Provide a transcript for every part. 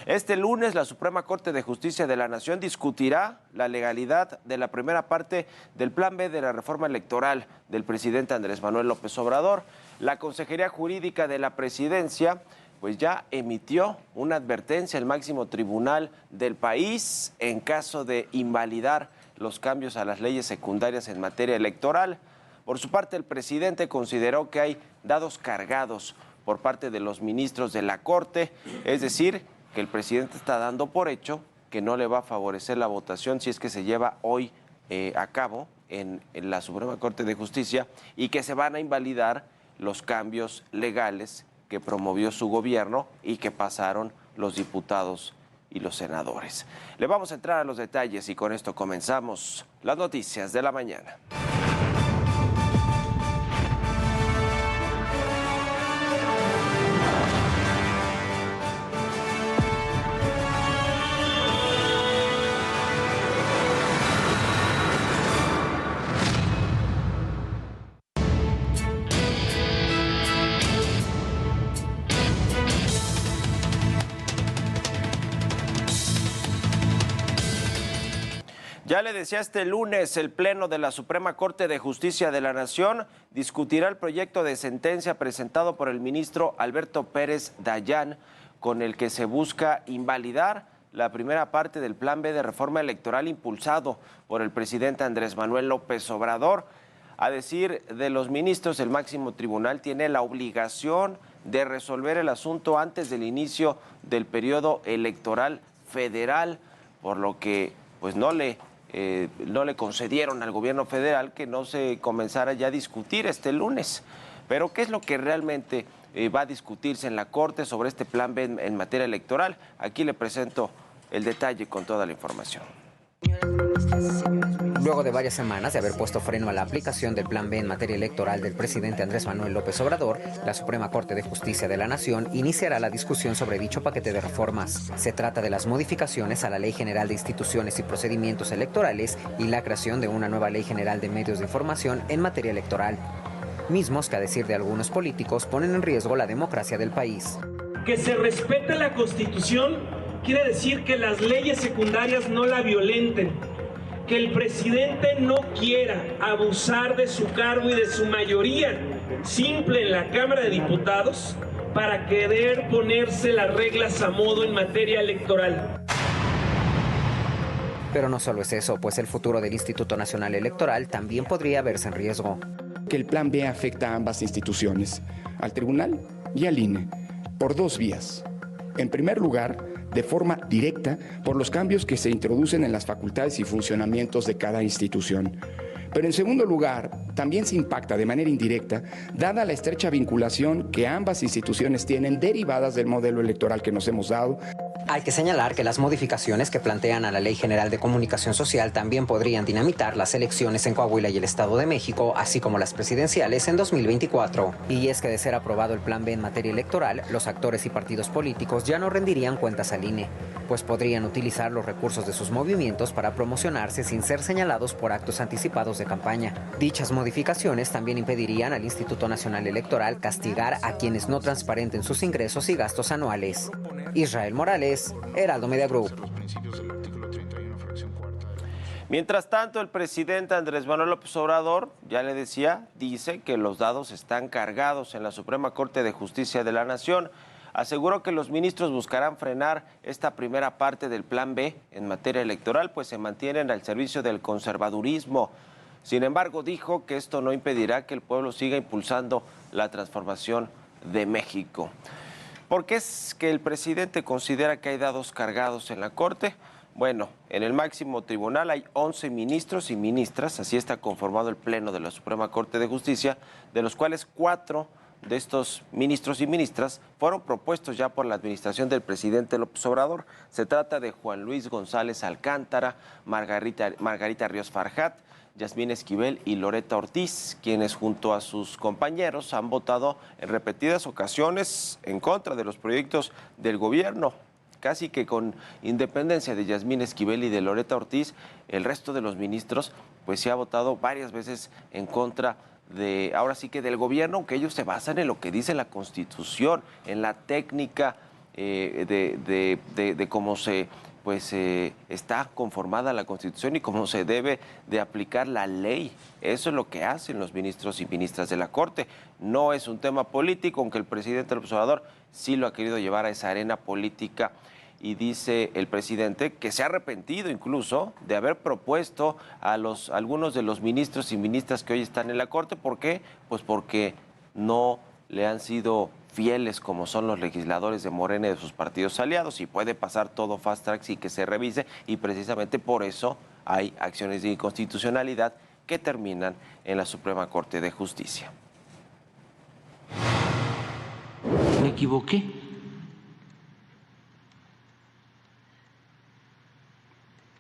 Este lunes, la Suprema Corte de Justicia de la Nación discutirá la legalidad de la primera parte del Plan B de la reforma electoral del presidente Andrés Manuel López Obrador. La Consejería Jurídica de la Presidencia pues ya emitió una advertencia al máximo tribunal del país en caso de invalidar los cambios a las leyes secundarias en materia electoral. Por su parte, el presidente consideró que hay dados cargados por parte de los ministros de la Corte, es decir, que el presidente está dando por hecho que no le va a favorecer la votación si es que se lleva hoy a cabo en la Suprema Corte de Justicia y que se van a invalidar los cambios legales que promovió su gobierno y que pasaron los diputados y los senadores. Le vamos a entrar a los detalles y con esto comenzamos las noticias de la mañana. Ya le decía, este lunes el Pleno de la Suprema Corte de Justicia de la Nación discutirá el proyecto de sentencia presentado por el ministro Alberto Pérez Dayán, con el que se busca invalidar la primera parte del Plan B de reforma electoral impulsado por el presidente Andrés Manuel López Obrador. A decir de los ministros, el máximo tribunal tiene la obligación de resolver el asunto antes del inicio del periodo electoral federal, por lo que pues no le concedieron al gobierno federal que no se comenzara ya a discutir este lunes. Pero ¿qué es lo que realmente va a discutirse en la Corte sobre este Plan B en materia electoral? Aquí le presento el detalle con toda la información. Luego de varias semanas de haber puesto freno a la aplicación del Plan B en materia electoral del presidente Andrés Manuel López Obrador, la Suprema Corte de Justicia de la Nación iniciará la discusión sobre dicho paquete de reformas. Se trata de las modificaciones a la Ley General de Instituciones y Procedimientos Electorales y la creación de una nueva Ley General de Medios de Información en materia electoral, mismos que, a decir de algunos políticos, ponen en riesgo la democracia del país. Que se respete la Constitución quiere decir que las leyes secundarias no la violenten, que el presidente no quiera abusar de su cargo y de su mayoría simple en la Cámara de Diputados para querer ponerse las reglas a modo en materia electoral. Pero no solo es eso, pues el futuro del Instituto Nacional Electoral también podría verse en riesgo. Que el Plan B afecta a ambas instituciones, al Tribunal y al INE, por dos vías. En primer lugar, de forma directa por los cambios que se introducen en las facultades y funcionamientos de cada institución. Pero en segundo lugar, también se impacta de manera indirecta, dada la estrecha vinculación que ambas instituciones tienen derivadas del modelo electoral que nos hemos dado. Hay que señalar que las modificaciones que plantean a la Ley General de Comunicación Social también podrían dinamitar las elecciones en Coahuila y el Estado de México, así como las presidenciales en 2024. Y es que de ser aprobado el Plan B en materia electoral, los actores y partidos políticos ya no rendirían cuentas al INE, pues podrían utilizar los recursos de sus movimientos para promocionarse sin ser señalados por actos anticipados de campaña. Dichas modificaciones también impedirían al Instituto Nacional Electoral castigar a quienes no transparenten sus ingresos y gastos anuales. Israel Morales, Heraldo Media Group. Mientras tanto, el presidente Andrés Manuel López Obrador, ya le decía, dice que los dados están cargados en la Suprema Corte de Justicia de la Nación. Aseguró que los ministros buscarán frenar esta primera parte del Plan B en materia electoral, pues se mantienen al servicio del conservadurismo. Sin embargo, dijo que esto no impedirá que el pueblo siga impulsando la transformación de México. ¿Por qué es que el presidente considera que hay dados cargados en la Corte? Bueno, en el máximo tribunal hay 11 ministros y ministras, así está conformado el Pleno de la Suprema Corte de Justicia, de los cuales 4 de estos ministros y ministras fueron propuestos ya por la administración del presidente López Obrador. Se trata de Juan Luis González Alcántara, Margarita Ríos Farjat, Yasmín Esquivel y Loretta Ortiz, quienes junto a sus compañeros han votado en repetidas ocasiones en contra de los proyectos del gobierno. Casi que con independencia de Yasmín Esquivel y de Loretta Ortiz, el resto de los ministros pues se ha votado varias veces en contra de, ahora sí que del gobierno, aunque ellos se basan en lo que dice la Constitución, en la técnica de cómo se está conformada la Constitución y cómo se debe de aplicar la ley. Eso es lo que hacen los ministros y ministras de la Corte. No es un tema político, aunque el presidente del observador sí lo ha querido llevar a esa arena política. Y dice el presidente que se ha arrepentido incluso de haber propuesto a algunos de los ministros y ministras que hoy están en la Corte. ¿Por qué? Pues porque no le han sido fieles como son los legisladores de Morena y de sus partidos aliados, y puede pasar todo fast track sin que se revise, y precisamente por eso hay acciones de inconstitucionalidad que terminan en la Suprema Corte de Justicia. Me equivoqué.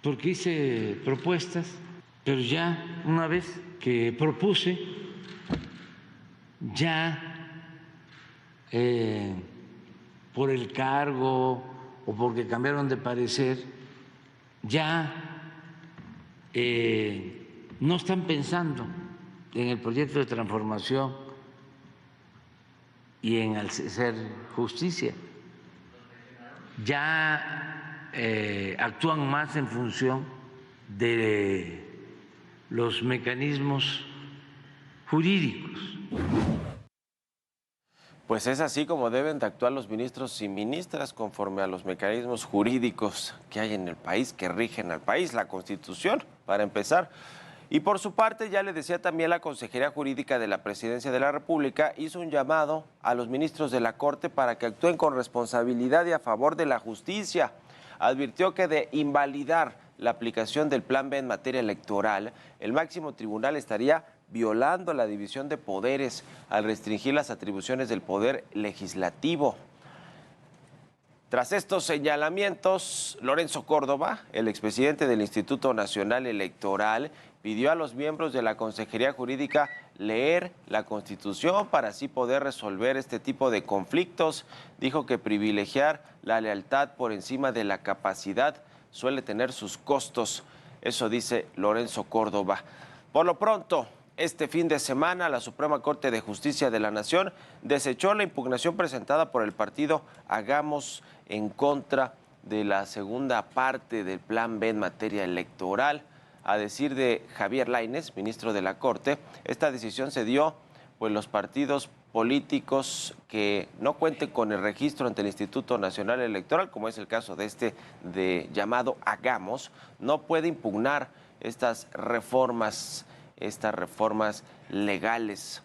Porque hice propuestas, pero ya una vez que propuse, ya por el cargo o porque cambiaron de parecer, ya no están pensando en el proyecto de transformación y en hacer justicia. Ya actúan más en función de los mecanismos jurídicos. Pues es así como deben de actuar los ministros y ministras, conforme a los mecanismos jurídicos que hay en el país, que rigen al país, la Constitución, para empezar. Y por su parte, ya le decía también la Consejería Jurídica de la Presidencia de la República, hizo un llamado a los ministros de la Corte para que actúen con responsabilidad y a favor de la justicia. Advirtió que de invalidar la aplicación del Plan B en materia electoral, el máximo tribunal estaría violando la división de poderes al restringir las atribuciones del Poder Legislativo. Tras estos señalamientos, Lorenzo Córdoba, el expresidente del Instituto Nacional Electoral, pidió a los miembros de la Consejería Jurídica leer la Constitución para así poder resolver este tipo de conflictos. Dijo que privilegiar la lealtad por encima de la capacidad suele tener sus costos. Eso dice Lorenzo Córdoba. Por lo pronto, este fin de semana, la Suprema Corte de Justicia de la Nación desechó la impugnación presentada por el partido Hagamos en contra de la segunda parte del Plan B en materia electoral. A decir de Javier Lainez, ministro de la Corte, esta decisión se dio, pues los partidos políticos que no cuenten con el registro ante el Instituto Nacional Electoral, como es el caso de llamado Hagamos, no puede impugnar estas reformas legales.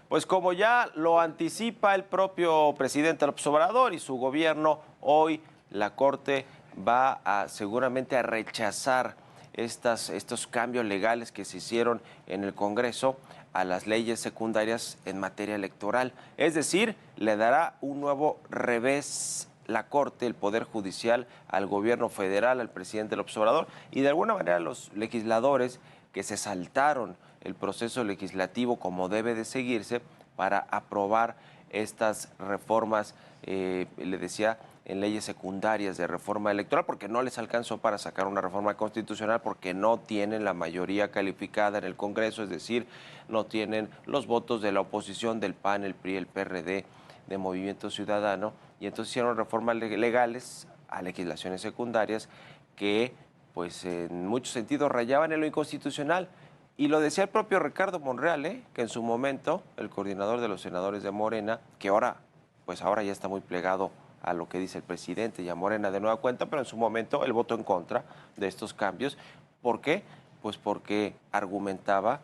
Pues como ya lo anticipa el propio presidente López Obrador y su gobierno, hoy la Corte va seguramente a rechazar estos cambios legales que se hicieron en el Congreso a las leyes secundarias en materia electoral. Es decir, le dará un nuevo revés la Corte, el Poder Judicial, al gobierno federal, al presidente López Obrador, y de alguna manera los legisladores que se saltaron el proceso legislativo como debe de seguirse para aprobar estas reformas, le decía, en leyes secundarias de reforma electoral, porque no les alcanzó para sacar una reforma constitucional, porque no tienen la mayoría calificada en el Congreso, es decir, no tienen los votos de la oposición, del PAN, el PRI, el PRD, de Movimiento Ciudadano, y entonces hicieron reformas legales a legislaciones secundarias que, pues, en muchos sentidos rayaban en lo inconstitucional. Y lo decía el propio Ricardo Monreal, que en su momento, el coordinador de los senadores de Morena, que ahora ya está muy plegado a lo que dice el presidente y a Morena de nueva cuenta, pero en su momento él votó en contra de estos cambios. ¿Por qué? Pues porque argumentaba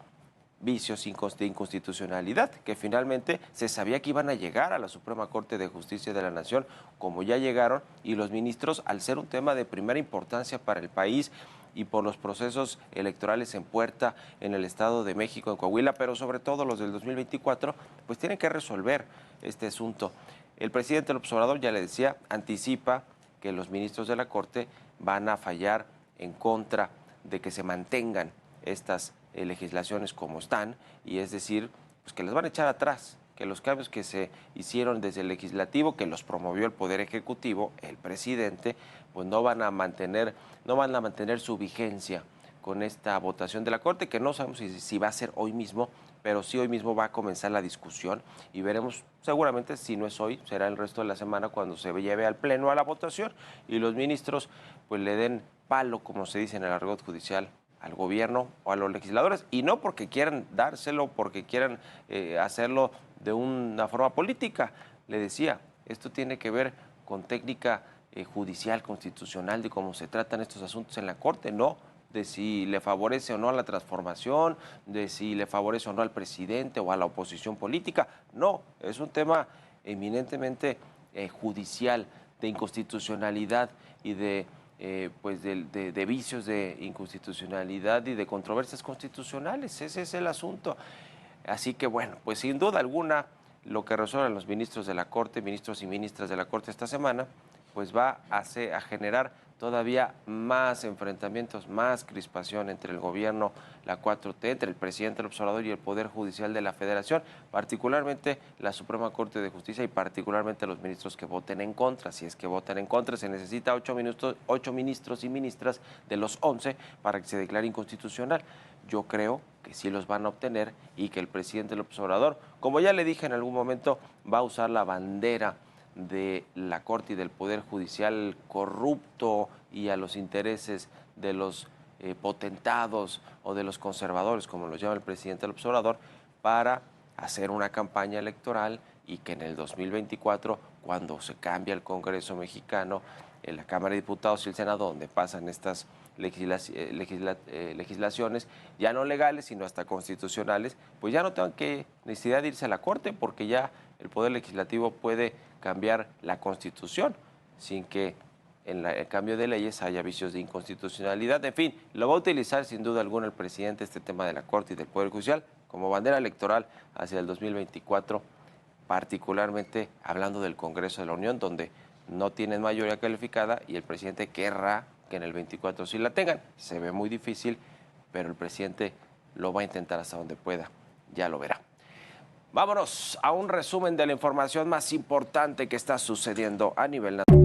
vicios de inconstitucionalidad, que finalmente se sabía que iban a llegar a la Suprema Corte de Justicia de la Nación, como ya llegaron, y los ministros, al ser un tema de primera importancia para el país y por los procesos electorales en puerta en el Estado de México, en Coahuila, pero sobre todo los del 2024, pues tienen que resolver este asunto. El presidente López Obrador, ya le decía, anticipa que los ministros de la Corte van a fallar en contra de que se mantengan estas legislaciones como están, y es decir, pues que las van a echar atrás que los cambios que se hicieron desde el legislativo, que los promovió el Poder Ejecutivo, el presidente, pues no van a mantener su vigencia con esta votación de la Corte, que no sabemos si va a ser hoy mismo, pero sí hoy mismo va a comenzar la discusión y veremos, seguramente si no es hoy, será el resto de la semana cuando se lleve al Pleno a la votación y los ministros pues le den palo, como se dice en el argot judicial, al gobierno o a los legisladores, y no porque quieran dárselo, porque quieran hacerlo de una forma política. Le decía, esto tiene que ver con técnica judicial, constitucional, de cómo se tratan estos asuntos en la Corte, no de si le favorece o no a la transformación, de si le favorece o no al presidente o a la oposición política. No, es un tema eminentemente judicial, de inconstitucionalidad y de vicios de inconstitucionalidad y de controversias constitucionales. Ese es el asunto. Así que bueno, pues sin duda alguna, lo que resuelvan los ministros de la Corte, ministros y ministras de la Corte esta semana, pues va a generar todavía más enfrentamientos, más crispación entre el gobierno, la 4T, entre el presidente López Obrador y el Poder Judicial de la Federación, particularmente la Suprema Corte de Justicia y particularmente los ministros que voten en contra. Si es que votan en contra, se necesita 8 ministros y ministras de los 11 para que se declare inconstitucional. Yo creo que sí los van a obtener y que el presidente López Obrador, como ya le dije en algún momento, va a usar la bandera de la Corte y del Poder Judicial corrupto y a los intereses de los potentados o de los conservadores, como los llama el presidente López Obrador, para hacer una campaña electoral y que en el 2024, cuando se cambia el Congreso mexicano, en la Cámara de Diputados y el Senado, donde pasan estas legislaciones, ya no legales, sino hasta constitucionales, pues ya no tengan necesidad de irse a la Corte, porque ya el Poder Legislativo puede cambiar la Constitución sin que en el cambio de leyes haya vicios de inconstitucionalidad. En fin, lo va a utilizar sin duda alguna el presidente este tema de la Corte y del Poder Judicial como bandera electoral hacia el 2024, particularmente hablando del Congreso de la Unión, donde no tienen mayoría calificada y el presidente querrá que en el 24 sí la tengan. Se ve muy difícil, pero el presidente lo va a intentar hasta donde pueda, ya lo verá. Vámonos a un resumen de la información más importante que está sucediendo a nivel nacional.